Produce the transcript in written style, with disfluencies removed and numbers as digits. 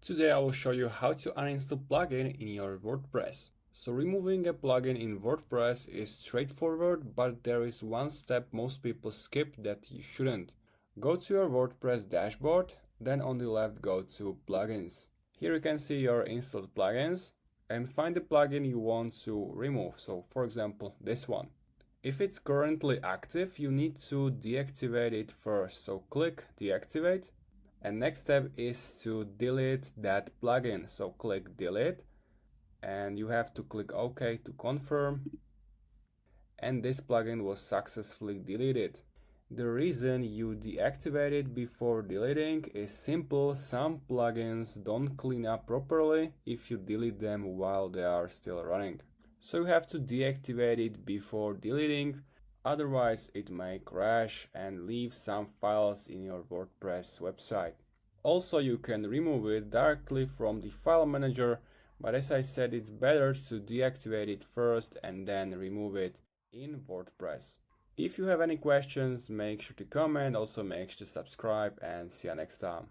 Today I will show you how to uninstall plugin in your WordPress. So removing a plugin in WordPress is straightforward, but there is one step most people skip that you shouldn't. Go to your WordPress dashboard, then on the left go to plugins. Here you can see your installed plugins and find the plugin you want to remove. So for example, this one. If it's currently active, you need to deactivate it first. So click deactivate. And next step is to delete that plugin. So click delete and you have to click OK to confirm. And this plugin was successfully deleted. The reason you deactivate it before deleting is simple. Some plugins don't clean up properly if you delete them while they are still running. So you have to deactivate it before deleting, otherwise it may crash and leave some files in your WordPress website. Also, you can remove it directly from the file manager, but as I said, it's better to deactivate it first and then remove it in WordPress. If you have any questions, make sure to comment, also make sure to subscribe, and see you next time.